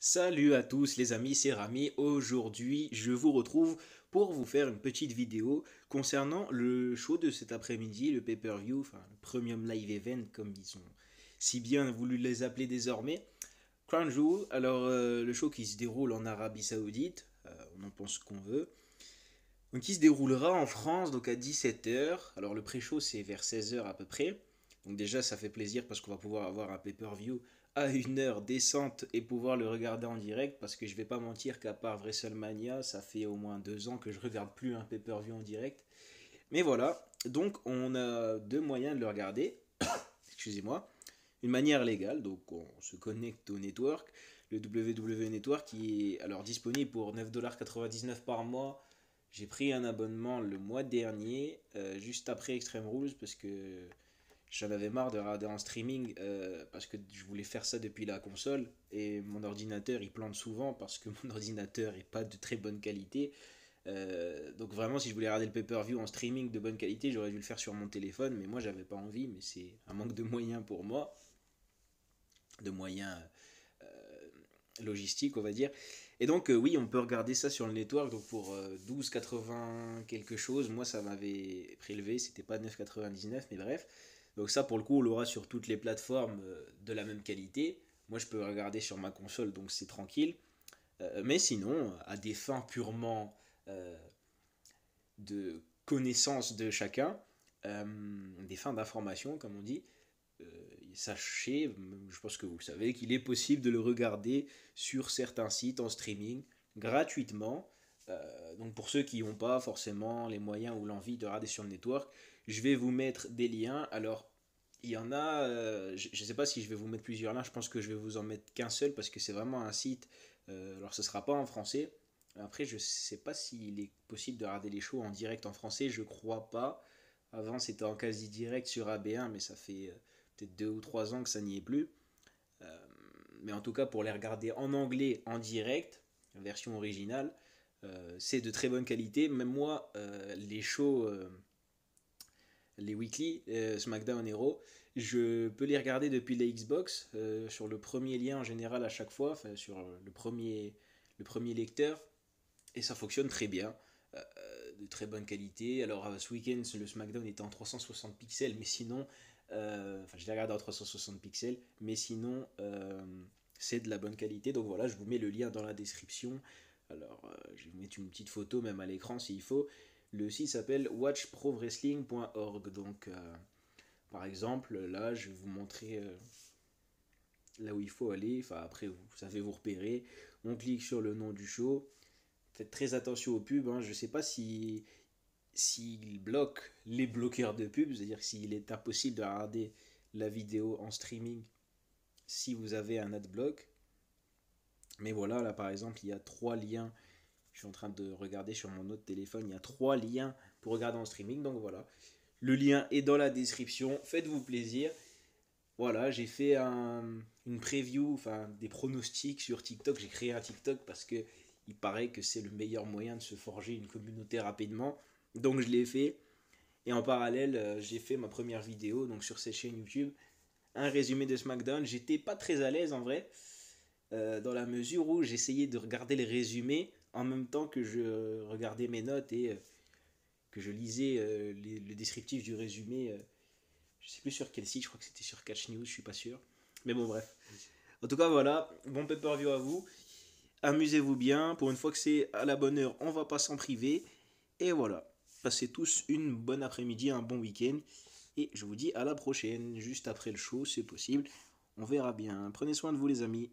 Salut à tous les amis, c'est Rami. Aujourd'hui, je vous retrouve pour vous faire une petite vidéo concernant le show de cet après-midi, le pay-per-view, enfin le Premium Live Event comme ils ont si bien voulu les appeler désormais. Crown Jewel, alors le show qui se déroule en Arabie Saoudite, on en pense ce qu'on veut. Donc il se déroulera en France donc à 17 h. Alors le pré-show c'est vers 16 h à peu près. Donc déjà ça fait plaisir parce qu'on va pouvoir avoir un pay-per-view à une heure décente et pouvoir le regarder en direct parce que je vais pas mentir qu'à part WrestleMania, ça fait au moins 2 ans que je regarde plus un pay-per-view en direct. Mais voilà, donc on a deux moyens de le regarder. Excusez-moi. Une manière légale, donc on se connecte au network, le WWE Network qui est alors disponible pour 9,99$ par mois. J'ai pris un abonnement le mois dernier, juste après Extreme Rules, parce que j'en avais marre de regarder en streaming, parce que je voulais faire ça depuis la console, et mon ordinateur il plante souvent parce que mon ordinateur est pas de très bonne qualité. Donc vraiment, si je voulais regarder le pay-per-view en streaming de bonne qualité, j'aurais dû le faire sur mon téléphone, mais moi j'avais pas envie, mais c'est un manque de moyens pour moi, de moyens logistiques on va dire. Et donc oui, on peut regarder ça sur le network, donc pour 12,80 quelque chose, moi ça m'avait prélevé, c'était pas 9,99 mais bref. Donc ça pour le coup on l'aura sur toutes les plateformes de la même qualité. Moi je peux regarder sur ma console donc c'est tranquille. Mais sinon, à des fins purement euh, de connaissance de chacun, des fins d'information comme on dit, euh, sachez, je pense que vous le savez, qu'il est possible de le regarder sur certains sites en streaming gratuitement. Donc pour ceux qui n'ont pas forcément les moyens ou l'envie de regarder sur le network, je vais vous mettre des liens. Alors il y en a, je ne sais pas si je vais vous mettre plusieurs liens, je pense que je vais vous en mettre qu'un seul parce que c'est vraiment un site, alors ce ne sera pas en français. Après je ne sais pas s'il est possible de regarder les shows en direct en français, je crois pas. Avant c'était en quasi direct sur AB1 mais ça fait peut-être 2 ou 3 ans que ça n'y est plus. Euh, mais en tout cas, pour les regarder en anglais en direct, version originale, c'est de très bonne qualité. Même moi, les shows, les weekly, SmackDown et Raw, je peux les regarder depuis la Xbox sur le premier lien en général à chaque fois, sur le premier lecteur, et ça fonctionne très bien. De très bonne qualité. Alors ce week-end, le SmackDown était en 360 pixels, mais sinon, enfin je l'ai regardé en 360 pixels, mais sinon c'est de la bonne qualité. Donc voilà, je vous mets le lien dans la description. Alors je vais vous mettre une petite photo même à l'écran s'il faut. Le site s'appelle watchprowrestling.org. Donc par exemple, là je vais vous montrer là où il faut aller. Enfin après, vous savez vous repérer. On clique sur le nom du show. Faites très attention aux pubs, hein. Je ne sais pas s'il bloque les bloqueurs de pubs, c'est-à-dire s'il est impossible de regarder la vidéo en streaming si vous avez un adblock. Mais voilà, là par exemple, il y a 3 liens. Je suis en train de regarder sur mon autre téléphone. Il y a 3 liens pour regarder en streaming. Donc voilà. Le lien est dans la description. Faites-vous plaisir. Voilà, j'ai fait une preview, enfin des pronostics sur TikTok. J'ai créé un TikTok parce que il paraît que c'est le meilleur moyen de se forger une communauté rapidement. Donc je l'ai fait. Et en parallèle, j'ai fait ma première vidéo donc sur cette chaîne YouTube. Un résumé de SmackDown. J'étais pas très à l'aise en vrai. Dans la mesure où j'essayais de regarder les résumés en même temps que je regardais mes notes et que je lisais le descriptif du résumé. Je sais plus sur quel site, je crois que c'était sur Catch News, je suis pas sûr. Mais bon, bref. En tout cas, voilà, bon pay-per-view à vous. Amusez-vous bien. Pour une fois que c'est à la bonne heure, on va pas s'en priver. Et voilà. Passez tous une bonne après-midi, un bon week-end. Et je vous dis à la prochaine, juste après le show, c'est possible. On verra bien. Prenez soin de vous, les amis.